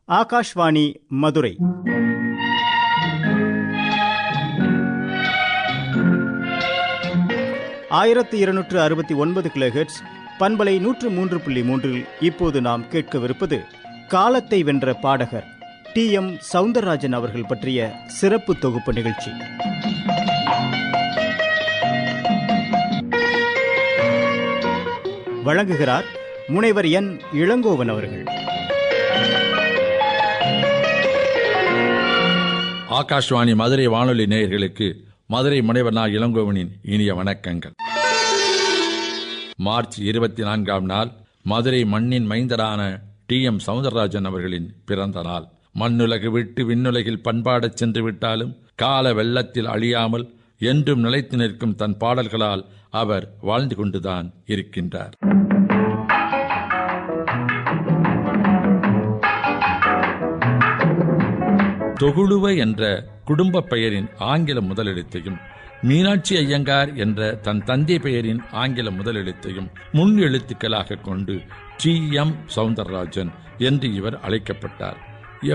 ஆகாஷ்வாணி மதுரை. ஆயிரத்து 269 கிலோஹெர்ட்ஸ் பண்பலை 103.3 இப்போது நாம் கேட்கவிருப்பது காலத்தை வென்ற பாடகர் TM சௌந்தரராஜன் அவர்கள் பற்றிய சிறப்பு தொகுப்பு நிகழ்ச்சி. வழங்குகிறார் முனைவர் N. இளங்கோவன் அவர்கள். ஆகாஷ்வாணி மதுரை வானொலி நேயர்களுக்கு மதுரை முனைவர் நா. இளங்கோவனின் இனிய வணக்கங்கள். மார்ச் 24ஆம் நாள் மதுரை மண்ணின் மைந்தரான TM சௌந்தரராஜன் அவர்களின் பிறந்த நாள். மண்ணுலகு விட்டு விண்ணுலகில் பண்பாடச் சென்று விட்டாலும் கால வெள்ளத்தில் அழியாமல் என்றும் நிலைத்து நிற்கும் தன் பாடல்களால் அவர் வாழ்ந்து கொண்டுதான் இருக்கின்றார். தொகுழுவ என்ற குடும்ப பெயரின் ஆங்கில முதலெழுத்தையும் மீனாட்சி ஐயங்கார் என்ற தன் தந்தை பெயரின் ஆங்கில முதலெழுத்தையும் முன் எழுத்துக்களாக கொண்டு TM சௌந்தரராஜன் என்று இவர் அழைக்கப்பட்டார்.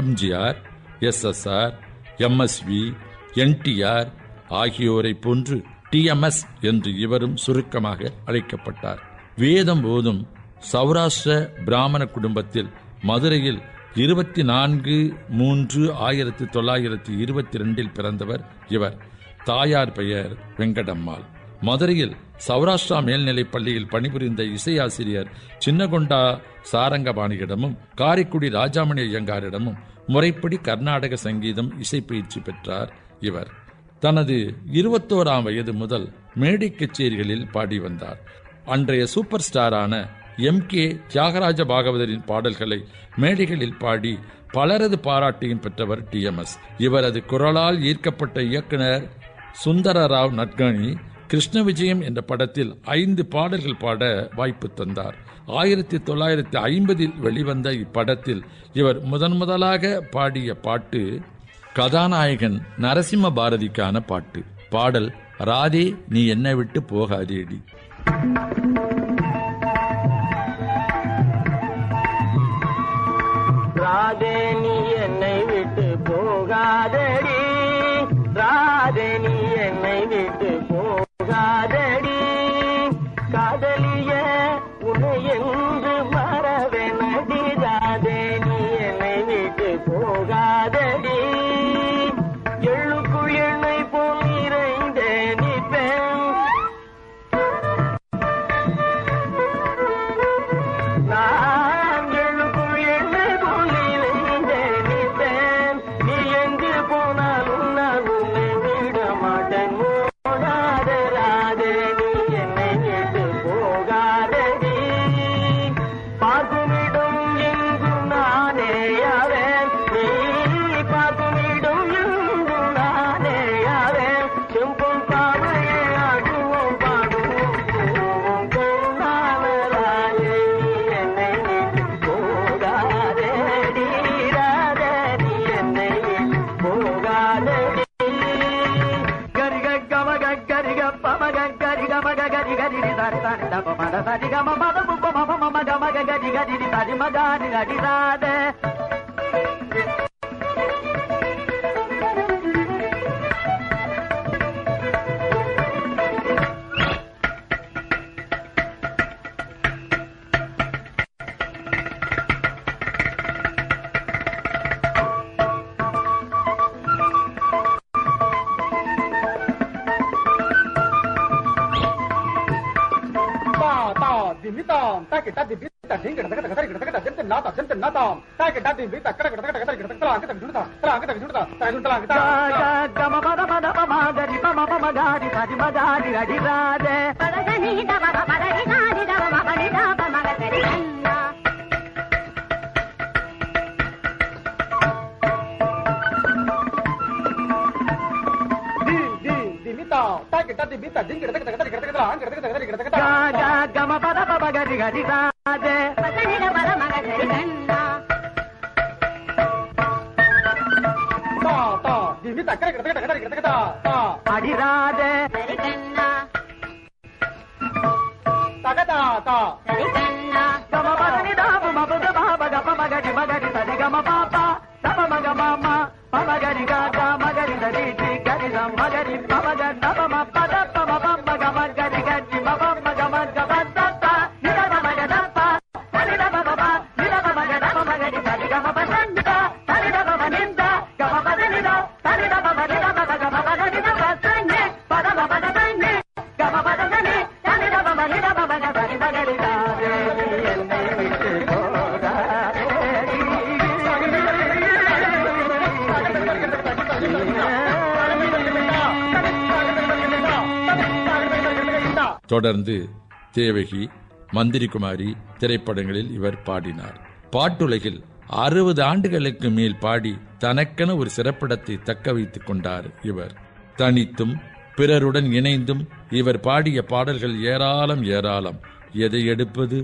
MGR, SSR, MSV, NTR ஆகியோரை போன்று TMS என்று இவரும் சுருக்கமாக அழைக்கப்பட்டார். வேதம் போதும் சௌராஷ்டிர பிராமண குடும்பத்தில் மதுரையில் 24/3/1922 பிறந்தவர் இவர். தாயார் பெயர் வெங்கடம்மாள். மதுரையில் சௌராஷ்டிரா மேல்நிலைப் பள்ளியில் பணிபுரிந்த இசையாசிரியர் சின்னகொண்டா சாரங்கபாணியிடமும் காரைக்குடி ராஜாமணி ஐயங்காரிடமும் முறைப்படி கர்நாடக சங்கீதம் இசை பயிற்சி பெற்றார் இவர். தனது 21ஆம் வயது முதல் மேடை கச்சேரிகளில் பாடி வந்தார். அன்றைய சூப்பர் ஸ்டாரான MK தியாகராஜ பாகவதரின் பாடல்களை மேடைகளில் பாடி பலரது பாராட்டையும் பெற்றவர் TMS. இவரது குரலால் ஈர்க்கப்பட்ட இயக்குனர் சுந்தரராவ் நட்கனி கிருஷ்ண விஜயம் என்ற படத்தில் 5 பாடல்கள் பாட வாய்ப்பு தந்தார். 1950 வெளிவந்த இப்படத்தில் இவர் முதலாக பாடிய பாட்டு கதாநாயகன் நரசிம்ம பாரதிக்கான பாட்டு. பாடல் ராதே நீ என்னை விட்டு போகாதேடி. ராதே நீ என்னை விட்டு போகாதடி, ராதே நீ என்னை விட்டு போகாதடி, காதலிய உன்னை என்று மறவேனடி, ராதே நீ என்னை விட்டு போகாதடி, எள்ளுக்குள் எண்ணெய் போல் நிறைந்தே நிற்பேன், நான் எள்ளுக்குள் எண்ணெய் போல் நிறைந்தே நிற்பேன், நீ எங்கு போனாலும் நான் உன்னை விட மாட்டேன், போகாத ராதே நீ என்னை விட்டு போகாதடி, பார்க்குமிடம் எங்கும் நானே யாவேன், நீ பார்க்குமிடம் எங்கும் நானே யாவேன், செம்பொன் பாவையே ஆடுவோம் பாடுவோம் போவோம் கருணான ராதே நீ என்னை விட்டு போகாதடி, ராதே நீ என்னை விட்டு போகாதடி, கரிக கமக கரிக பமக கரிக மக கரி கரி தரி தரி தப மத தரி கம மத புப்ப மப மம கமக கரி கரி தரி மகாரி கரி ராதே. அடிராதே தகதா கம பதனி தாப மபத பாப கப மகடி மகடி சரி கம பாபா தொடர்ந்து தேவகி, மந்திரிகுமாரி திரைப்படங்களில் இவர் பாடினார். பாட்டுலகில் 60 ஆண்டுகளுக்கு மேல் பாடி தனக்கென ஒரு சிறப்பிடத்தை தக்க வைத்துக் கொண்டார் இவர். தனித்தும் பிறருடன் இணைந்தும் இவர் பாடிய பாடல்கள் ஏராளம் ஏராளம். எதை எடுப்பது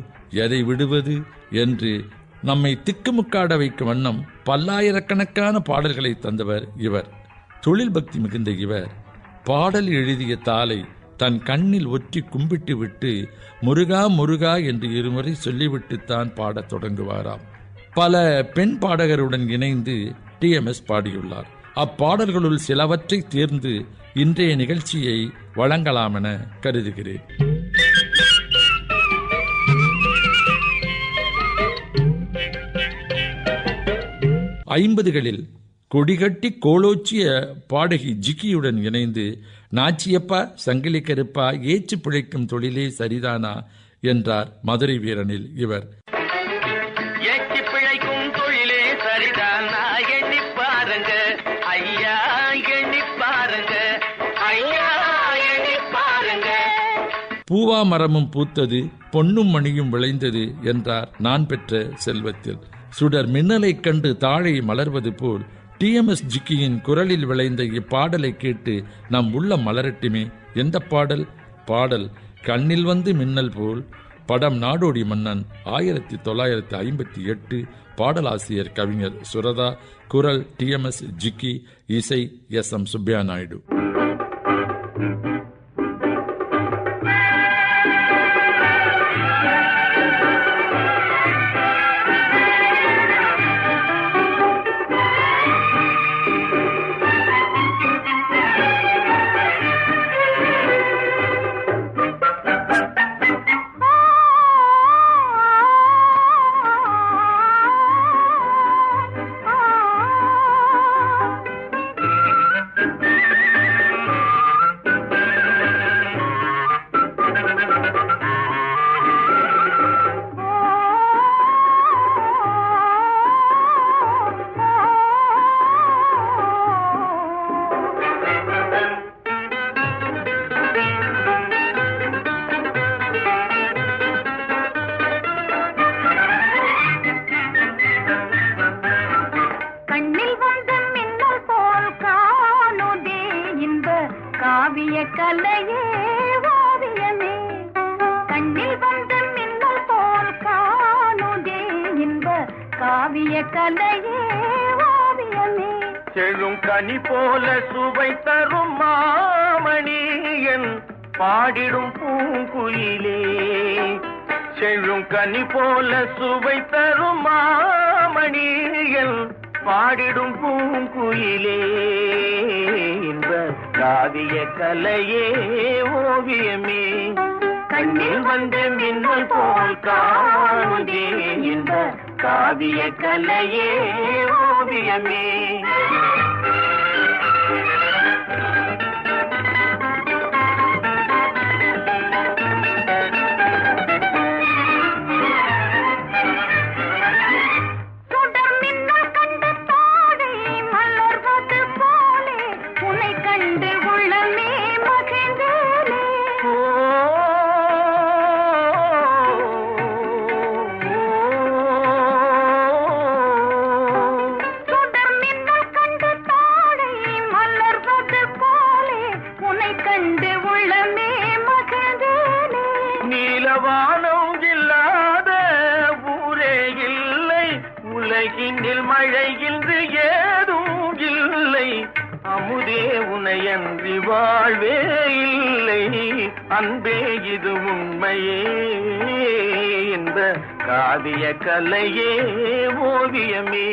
எதை விடுவது என்று நம்மை திக்குமுக்காட வைக்கும் வண்ணம் பல்லாயிரக்கணக்கான பாடல்களை தந்தவர் இவர். தொழில் பக்தி மிகுந்த இவர் பாடல் எழுதிய தாளை தன் கண்ணில் ஒற்றி கும்பிட்டு விட்டு முருகா முருகா என்று இருமுறை சொல்லிவிட்டுத்தான் பாடத் தொடங்குவாராம். பல பெண் பாடகருடன் இணைந்து TMS பாடியுள்ளார். அப்பாடல்களுள் சிலவற்றை தேர்ந்து இன்றைய நிகழ்ச்சியை வழங்கலாமென கருதுகிறேன். 50களில் கொடிகட்டி கோலோச்சிய பாடகி ஜிக்கியுடன் இணைந்து நாச்சியப்பா சங்கிலி கருப்பா ஏச்சு பிழைக்கும் தொழிலே சரிதானா என்றார் மதுரை வீரனில் இவர். ஏச்சு பிழைக்கும் தொழிலே சரிதானா எண்ணி பாருங்க ஐயா, எண்ணி பாருங்க ஐயா, எண்ணி பாருங்க. பூவா மரமும் பூத்தது பொன்னும் மணியும் விளைந்தது என்றார் நான் பெற்ற செல்வத்தில். சுடர் மின்னலைக் கண்டு தாழை மலர்வது போல் TMS ஜிக்கியின் குரலில் விளைந்த இப்பாடலை கேட்டு நம் உள்ளம் மலரட்டுமே. எந்த பாடல்? பாடல் கண்ணில் வந்து மின்னல் போல். படம் நாடோடி மன்னன், 1958. பாடலாசிரியர் கவிஞர் சுரதா, குரல் TMS ஜிக்கி, இசை SM சுப்பையா நாயுடு. செழும் கனி போல சுவை தரும் மாமணியன் பாடிடும் பூங்குயிலே, செழும் கனி போல சுவை தரும் மாமணியன் பாடிடும் பூங்குயிலே, இந்த காவிய கலையே ஓவியமே கண்ணில் வந்து மின்னல் போல் காணுதே, இந்த காவிய கலையே ஓவியமே. உலகினில் மழையின்றி ஏதும் இல்லை, அமுதே உனையன்றி வாழ்வே இல்லை, அன்பே இது உண்மையே, இந்த காவிய கலையே ஓவியமே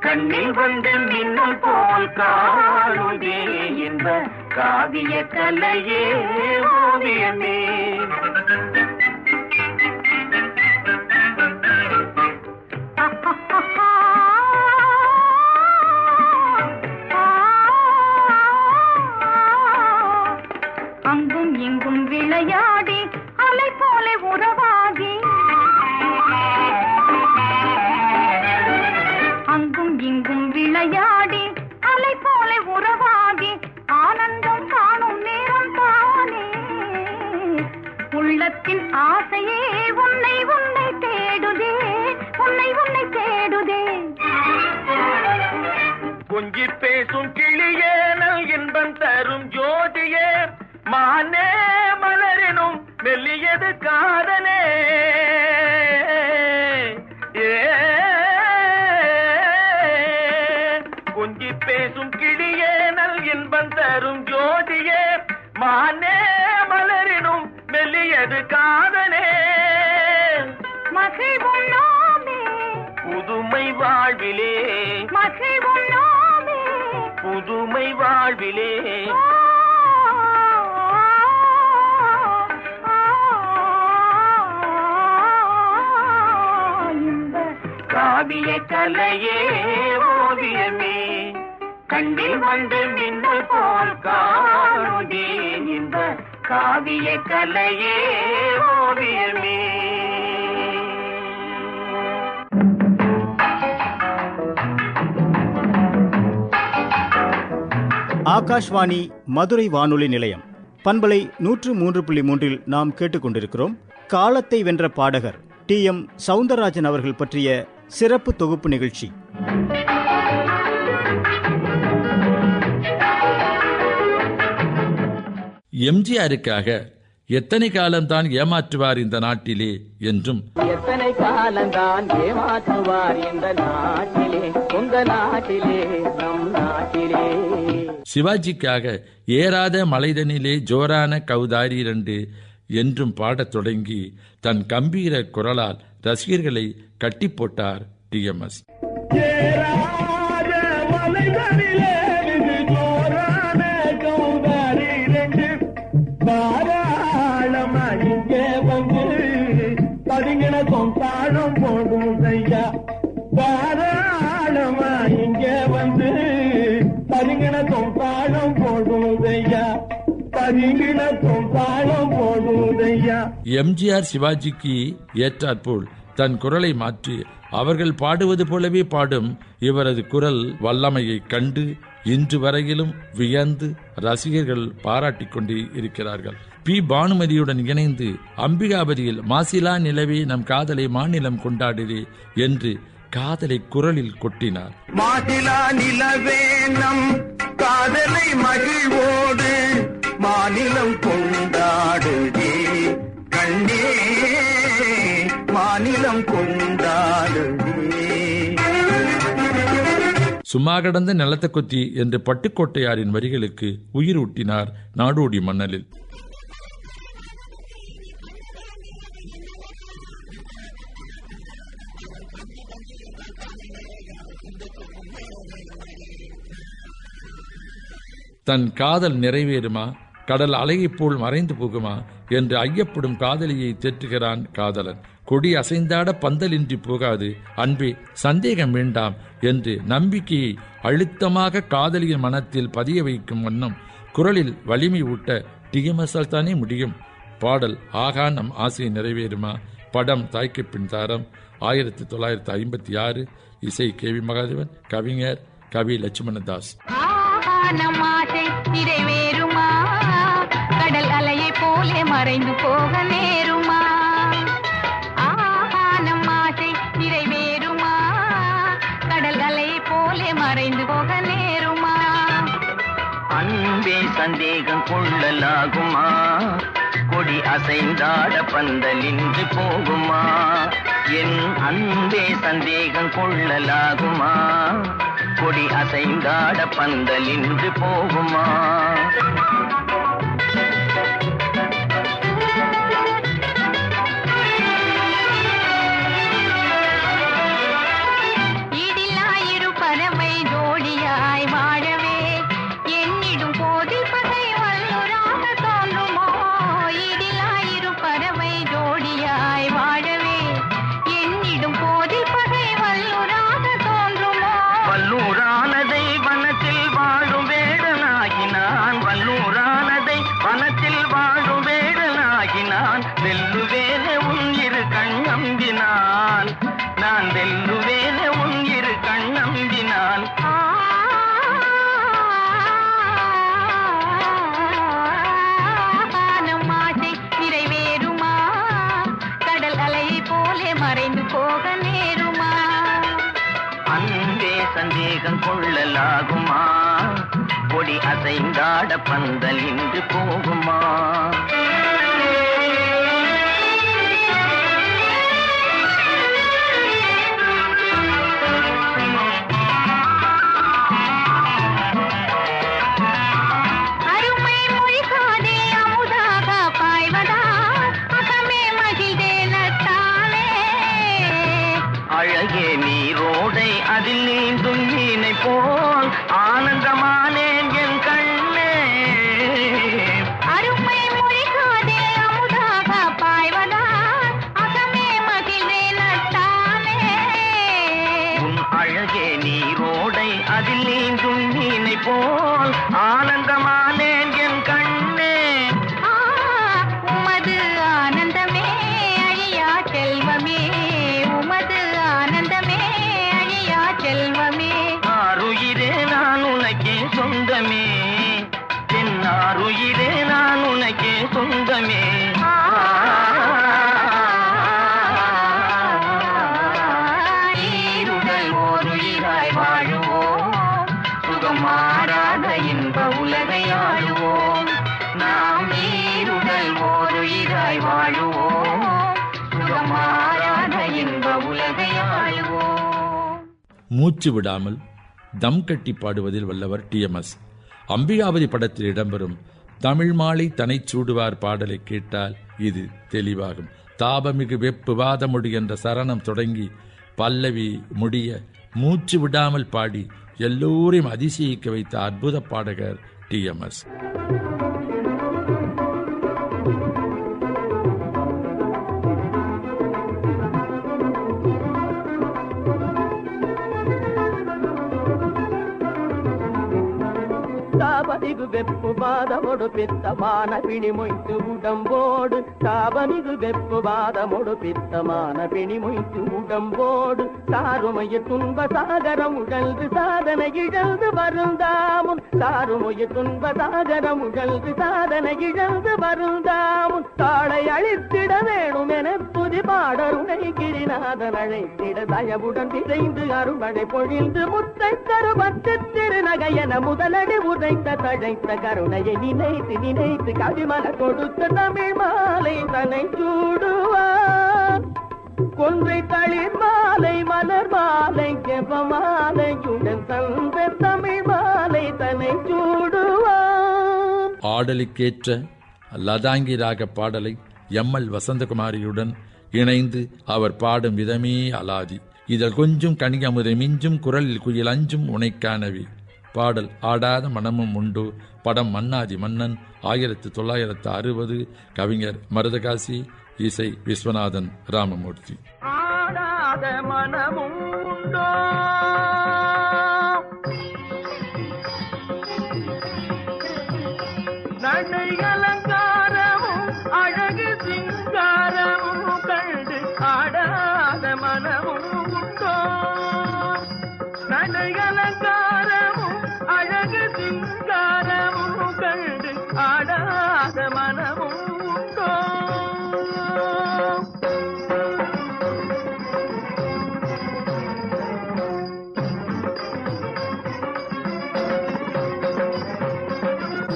கண்ணில் வந்து மின்னல் போல் காணுதே, இந்த காவிய கலையே ஓவியமே. அங்கும் இங்கும் விளையாடி அலை போல உறவாகி, அங்கும் இங்கும் விளையாடி அலை போல உறவாகி, ஆனந்தம் காணும் நேரம் தானே உள்ளத்தின் ஆசையே உன்னை உன்னை தேடுதே, உன்னை உன்னை தேடுதே. கொஞ்சி பேசும் கிளியே நல் இன்பம் தரும் ஜோதியே, மானே மலரினும் மெல்லியது காதலே. கொஞ்சி பேசும் கிளியே நல் இன்பம் தரும் ஜோதியே, மானே மலரினும் மெல்லியது காதலே. மகிழ்வுள்ளோமே புதுமை வாழ்விலே, மகிழ்வுள்ளோமே புதுமை வாழ்விலே. காவிய கலையே ஓவியமே, கண்டில் வந்து மின்னல் போல் காணுதே. இந்த காவிய கலையே ஓவியமே. ஆகாஷ்வாணி மதுரை வானொலி நிலையம் பண்பலை 103.3 நாம் கேட்டுக்கொண்டிருக்கிறோம். காலத்தை வென்ற பாடகர் TM சவுந்தரராஜன் அவர்கள் பற்றிய சிறப்பு தொகுப்பு நிகழ்ச்சி. எம்ஜிஆருக்காக எத்தனை காலம்தான் ஏமாற்றுவார் இந்த நாட்டிலே என்றும், எத்தனை காலம்தான் ஏமாற்றுவார் இந்த நாட்டிலே, உங்க நாட்டிலே, நம் நாட்டிலே. சிவாஜிக்காக ஏறாத மலைதனிலே ஜோரான கௌதாரி 2 என்றும் பாடத் தொடங்கி தன் கம்பீர குரலால் ரசிகர்களை கட்டி போட்டார் TMS. தாழம் போடுதையா, தாராளமா இங்க வந்து பரிங்கிணத்தும் தாழம் போடுதையா, பரிங்கிணத்தும் தாழம் போடுதையா. எம்ஜிஆர் சிவாஜிக்கு ஏற்றாற்போல் தன் குரலை மாற்றி அவர்கள் பாடுவது போலவே பாடும் இவரது குரல் வல்லமையை கண்டு இன்று வரையிலும் வியந்து ரசிகர்கள் பாராட்டிக் கொண்டே இருக்கிறார்கள். பி பானுமதியுடன் இணைந்து அம்பிகாபதியில் மாசிலா நிலவே நம் காதலை மாநிலம் கொண்டாடுதே என்று காதலை குரலில் கொட்டினார். மாசிலா நிலவே நம் காதலை மகிழ்வோடு மாநிலம் கொண்டாடுதே, கண்ணே மாநிலம் கொண்டாடுதே. சும்மா கடந்த நிலத்தை கொத்தி என்று பட்டுக்கோட்டையாரின் வரிகளுக்கு உயிர் ஊட்டினார் நாடோடி மன்னலில். தன் காதல் நிறைவேறுமா, கடல் அலையைப் போல் மறைந்து போகுமா என்று ஐயப்படும் காதலியை தேற்றுகிறான் காதலன். கொடி அசைந்தாட பந்தலின்றி போகாது அன்பே, சந்தேகம் வேண்டாம் என்று நம்பிக்கையை அழுத்தமாக காதலியின் மனத்தில் பதிய வைக்கும் வண்ணம் குரலில் வலிமை ஊட்ட TMS-ஆல் தானே முடியும். பாடல் ஆகா நம் ஆசை நிறைவேறுமா, படம் தாய்க்கு பின் தாரம், 1956, இசை KV மகாதேவன், கவிஞர் கவி லட்சுமணதாஸ். நம் ஆசை நிறைவேறுமா, கடல் அலையை போலே மறைந்து போக நேருமா. நம் ஆசை நிறைவேறுமா, கடல் அலையை போலே மறைந்து போக நேருமா. அன்பே சந்தேகம் கொள்ளலாகுமா, கொடி அசைந்தாட பந்தலின்றி போகுமா. என் அன்பே சந்தேகம் கொள்ளலாகுமா, கொடி அசைந்தாட பந்தலின்றி போகுமா. இடிலாயிரு பறவை ஜோடியாய் வாழவே என்னிடும் போதில் பகை வல்லுராக தோன்றுமோ. இடிலாயிரு பறவை ஜோடியாய் வாழவே என்னிடும் போதில் பகை வல்லுராக தோன்றுமோ. வல்லூரானதை வனத்தில் வாழும் வேடனாகினான், வல்லூரான சந்தேகம் கொள்ளலாகுமா? கொடி அசைந்தாட பந்தல் இன்று போகுமா? அழகே நீரோடை அதில் நீந்தும் மீனை போல் ஆனந்தமானேன் என் கண்ணே. அருமை மொழிகாதே அமுதாக பாய்வதா அகமே மகிழ்வேனத்தானே. உன் அழகே நீரோடை அதில் நீந்தும் மீனை போல் ஆனந்தமானேன் என் கண்ணே. உமது ஆனந்தமே அழியா செல்வமே, உமது ஆனந்தமே அழியா செல்வமே. ஆருயிரே நான் உனக்கே சொந்தமே, என் ஆருயிரே நான் உனக்கே சொந்தமே. ஈருடல் ஓருயிராய் வாழுவோம், சுகம் மாறாத இன்ப உலகை ஆளுவோம். நாம் ஈருடல் ஓருயிராய் வாழுவோம், சுகம் மாறாத இன்ப உலகை ஆளுவோம். மூச்சு விடாமல் தம் கட்டி பாடுவதில் வல்லவர் டிஎம்எஸ். அம்பிகாபதி படத்தில் இடம்பெறும் தமிழ் மாலை தனை சூடுவார் பாடலை கேட்டால் இது தெளிவாகும். தாபமிகு வெப்பு வாதமுடி என்ற சரணம் தொடங்கி பல்லவி முடிய மூச்சு விடாமல் பாடி எல்லோரையும் அதிசயிக்க வைத்த அற்புத பாடகர் டிஎம்எஸ். தாபமிகு வெப்பு பாதமொடு பித்தமான பிணி மொய்த்து உடம்போடு, தாபமிகு வெப்பு பாதமொடு பித்தமான பிணி மொய்த்து உடம்போடு, சாருமைய துன்ப சாகரம் உழல்து சாதனை இழந்து வருந்தாமுன், சாருமைய துன்ப சாகரம் உழல்து சாதனை இழந்து வருந்தாமுன். தாளை அழித்திட வேணும் என துதி பாடருணை கிரிநாதன் அழைத்திட தயவுடன் விரைந்து அருமழை பொழிந்து முத்தை தருவத்து திருநகையன முதலடி உதைத்த தழைத்த கருணையை நினைத்து நினைத்து கவிமல கொடுத்த தமிழ் மாலை தனை சூடுவார். கொன்றை தளிர் மாலை மலர் மாலை ஜெப மாலையுடன் தந்த தமிழ் மாலை தனை சூடுவார். ஆடலுக்கேற்ற லதாங்கி ராக பாடலை எம்எல் வசந்தகுமாரியுடன் இணைந்து அவர் பாடும் விதமே அலாதி. இதில் கொஞ்சம் கனியமுதை மிஞ்சும் குரலில் குயில் அஞ்சும் உனைக்கானவி. பாடல் ஆடாத மனமும் உண்டு. படம் மன்னாதி மன்னன் 1960. கவிஞர் மருதகாசி, இசை விஸ்வநாதன் ராமமூர்த்தி. ஆடாத மனமும் உண்டோ நடை அலங்காரமும் அழகு சிங்காரமும் கண்டு ஆடாத மனமும் உண்டோ. நடை அலங்காரமும் அழகு சிங்காரமும் கண்டு ஆடாத மனமும் உண்டோ.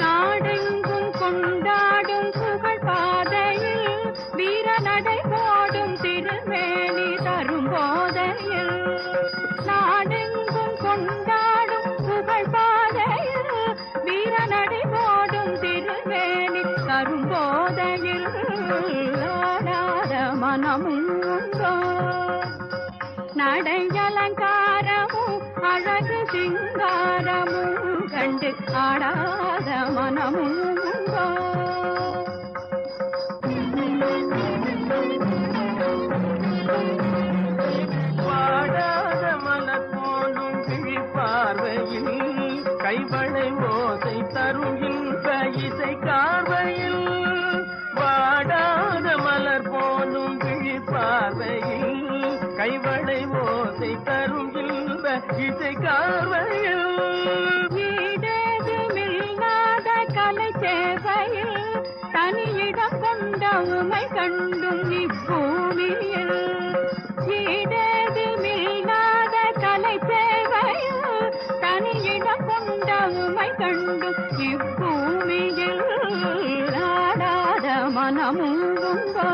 நாடெங்கும் கொண்டாடும் புகழ் பாதையில் வீர நடை போடும் திருமேனி தரும் போதையில், நாடெங்கும் கொண்டாடும் புகழ் பாதையில் வீர நடை போடும் திருமேனி தரும் போதையில், ஆடாத மனமும் உண்டோ. நடை அலங்காரமும் அழகு சிங்காரமும் கண்டு ஆடாத மனமும் உண்டோ. வாடாத மலர் போலும் கிழி பார்வையில் கைவளை ஓசை தருகின்ற இசை கார்வையில், வாடாத மலர் போலும் கிழி பார்வையில் கைவளை ஓசை தருகின்ற இசை கார்வையில், ஈடேதுமில்லாத கலை சேவையில் தனியிடம் கொண்ட உமை கண்டும் இப்பூமியில், ஈடேதுமில்லாத கலை சேவையில் மனமும் உண்டோ?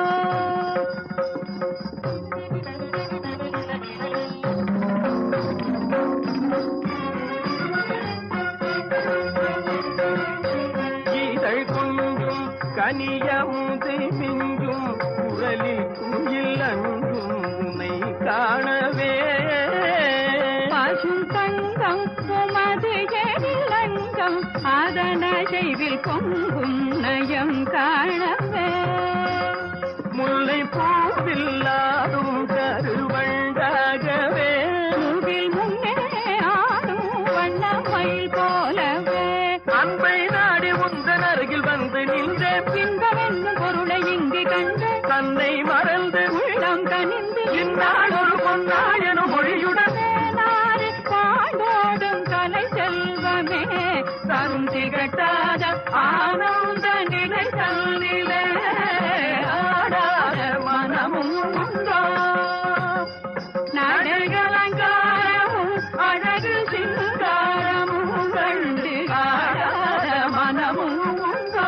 இதழ் கொஞ்சும் கனியமுதை மிஞ்சும் குரலில் குயில் அங்கும் உன்னை காணவே பசும் தங்கம் உமது எழிலங்கம் அதன செய்வில் பொங்கும் நயம் காணவே முல்லை பூவில்லாதும் கருவண்டாகவே முகில் முன்னே ஆடும் வண்ணமயில் போலவே அன்பை நாடி உந்தன் அருகில் வந்து நின்ற பின்பவென்னும் பொருளை இங்கு கண்டு தன்னை மறந்து உள்ளம் கனிந்து இந்நாள் ஒரு பொன்னாயனும் மொழியுடனே நாடு பாண்டோடும் கலை செல்வமே தரும் திகட்டாத ஆனந்த நிலை தன்னிலே ஆடாத மனமும் உண்டோ? நடைகளங்காரமும் அழகு சிங்காரமும் கண்டு ஆடாத மனமும் உண்டோ?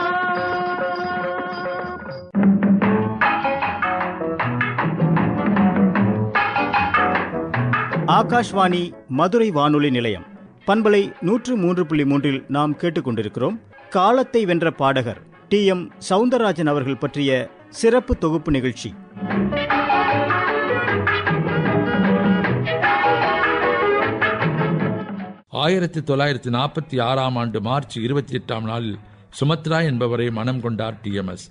ஆகாஷ்வாணி மதுரை வானொலி நிலையம் பண்பலை 103.3 நாம் கேட்டுக்கொண்டிருக்கிறோம். காலத்தை வென்ற பாடகர் TM சவுந்தரராஜன் அவர்கள் பற்றிய சிறப்பு தொகுப்பு நிகழ்ச்சி. ஆயிரத்தி 1946 ஆண்டு மார்ச் 28 நாளில் சுமத்ரா என்பவரை மனம் கொண்டார் TMS.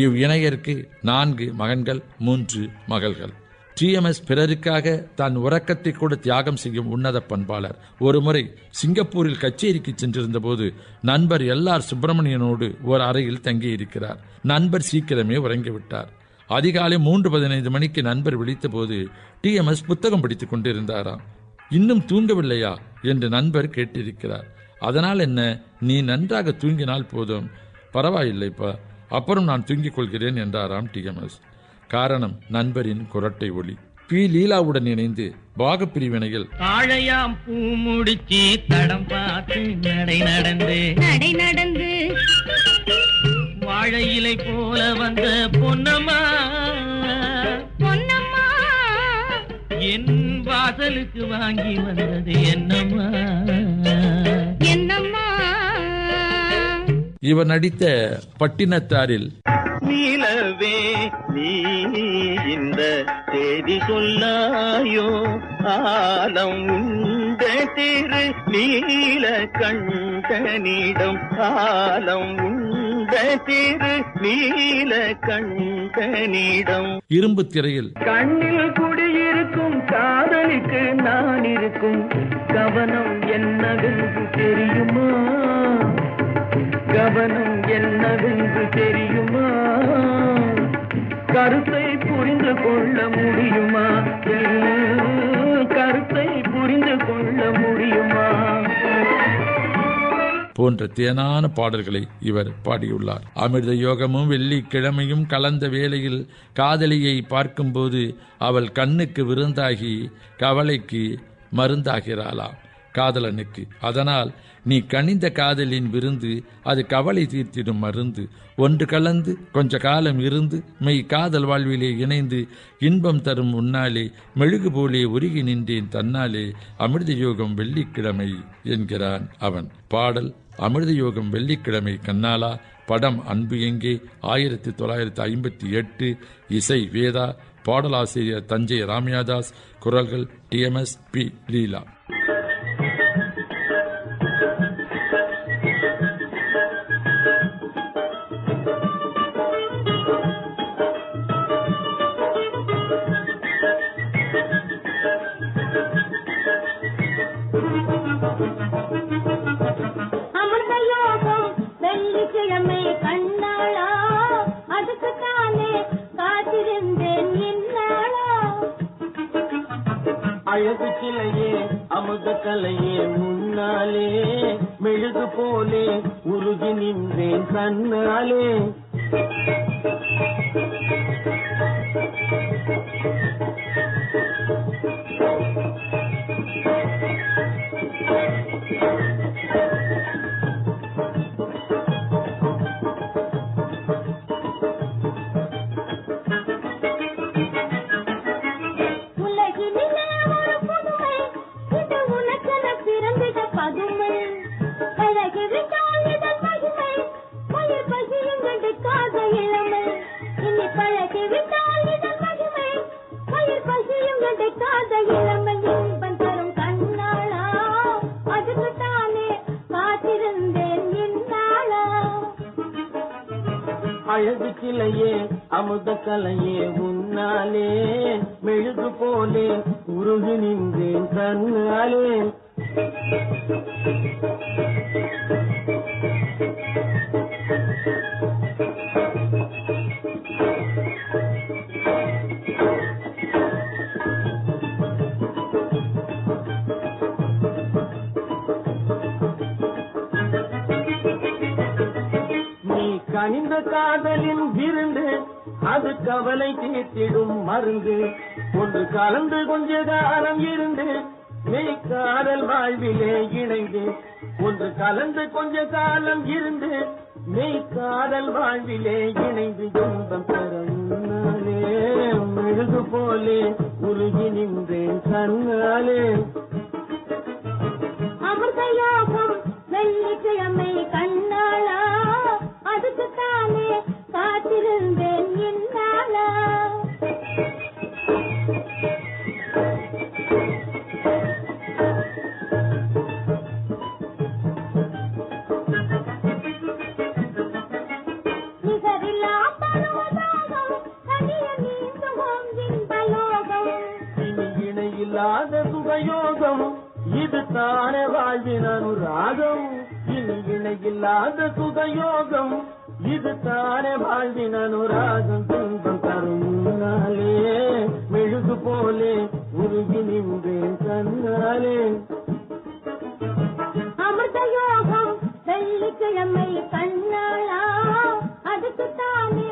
இவ் இணையருக்கு 4 மகன்கள் 3 மகள்கள். TMS பிறருக்காக தான் உறக்கத்தை கூட தியாகம் செய்யும் உன்னத பண்பாளர். ஒருமுறை சிங்கப்பூரில் கச்சேரிக்கு சென்றிருந்த போது நண்பர் LR சுப்பிரமணியனோடு ஒரு அறையில் தங்கியிருக்கிறார். நண்பர் சீக்கிரமே உறங்கிவிட்டார். அதிகாலை 3:15 மணிக்கு நண்பர் விழித்த போது TMS புத்தகம் படித்துக் கொண்டிருந்தாராம். இன்னும் தூங்கவில்லையா என்று நண்பர் கேட்டிருக்கிறார். அதனால் என்ன, நீ நன்றாக தூங்கினால் போதும், பரவாயில்லைப்பா, அப்புறம் நான் தூங்கிக் கொள்கிறேன் என்றாராம் TMS. காரணம் நண்பரின் குரட்டை ஒலி. பி லீலாவுடன் இணைந்து பாக பிரிவினையில் தாழையாம் பூ முடிச்சு தடம் பார்த்து நடை நடந்து வாழை இலை போல வந்த பொன்னம்மா என் வாசலுக்கு வாங்கி வந்தது என்னம்மா இவர் நடித்த பட்டினத்தாரில் நீலவே நீ இந்த தேதி சொல்லாயோ ஆலம் உண்ட திரு நீல கண்டனிடம் ஆலம் உண்ட திரு நீல கண்டனிடம். இரும்பு திரையில் கண்ணில் குடியிருக்கும் காதலிக்கு நான் இருக்கும் கவனம் என்னவென்று தெரியுமா, கவனம் என்னவென்று தெரியுமா, கருத்தை புரிந்து கொள்ள முடியுமா, கருத்தை புரிந்து கொள்ள முடியுமா போன்ற தேனான பாடல்களை இவர் பாடியுள்ளார். அமிர்த யோகமும் வெள்ளிக்கிழமையும் கலந்த வேளையில் காதலியை பார்க்கும்போது அவள் கண்ணுக்கு விருந்தாகி கவலைக்கு மருந்தாகிறாளாம் காதலனுக்கு. அதனால் நீ கனிந்த காதலின் விருந்து, அது கவலை தீர்த்திடும் மருந்து. ஒன்று கலந்து கொஞ்ச காலம் இருந்து மெய் காதல் வாழ்விலே இணைந்து இன்பம் தரும் உன்னாலே மெழுகு போலே உருகி நின்றேன் தன்னாலே அமிர்த யோகம் வெள்ளிக்கிழமை என்கிறான் அவன். பாடல் அமிர்த யோகம் வெள்ளிக்கிழமை கண்ணாலா. படம் அன்பு எங்கே, 1958. இசை வேதா. பாடலாசிரியர் தஞ்சை ராமியாதாஸ். குரல்கள் TMS, பி லீலா. அழகு சிலையே அமுத கலையே முன்னாலே மெழுகு போலே உருகி நின்றேன் கண்ணாலே. பதுமை பழகிவிட்டால் இதன் மகிமை உயிர் பசியும் கண்டுக்காத இளமை இனி பழகிவிட்டால் இதன் மகிமை உயிர் பசியும் கண்டுக்காத இளமை இன்பம் தரும் கண்ணாளா அதுக்குத்தானே காத்திருந்தேன் இந்நாளா அழகு கிளையே அமுத கலையே உன்னாலே மெழுகு போலே உருகி நின்றேன் கண்ணாலே கனிந்த காதலின் விருந்து அது கவலை தீர்த்திடும் மருந்து ஒன்று கலந்து கொஞ்ச காலம் இருந்து மெய் காதல் வாழ்விலே இணைந்து ஒன்று கலந்து கொஞ்ச காலம் இருந்து மெய் காதல் வாழ்விலே இணைந்து இன்பம் பெறமுன்னாலே மெழுகு போலே உருகி நின்றேன் கண்ணாலே அமிர்த யோகம் வெள்ளிக்கிழமை கண்ணாளா அதுக்குத்தானே காத்திருந்தேன் இந்நாளா நிகரில்லா பரவதாகம் கனிய நீந்துவோம் இன்பலோகம் இனி இணையில்லாத சுகயோகம் இது தானே வாழ்வின் அனுராகம் இனி இணையில்லாத சுகயோகம் இது தானே வாழ்வின் அனுராகம் துன்பம் தரும் முன்னாலே மெழுகு போலே உருகி நின்றேன் கண்ணாலே அமிர்த யோகம் வெள்ளிக்கிழமை கண்ணாளா அதுக்குத்தானே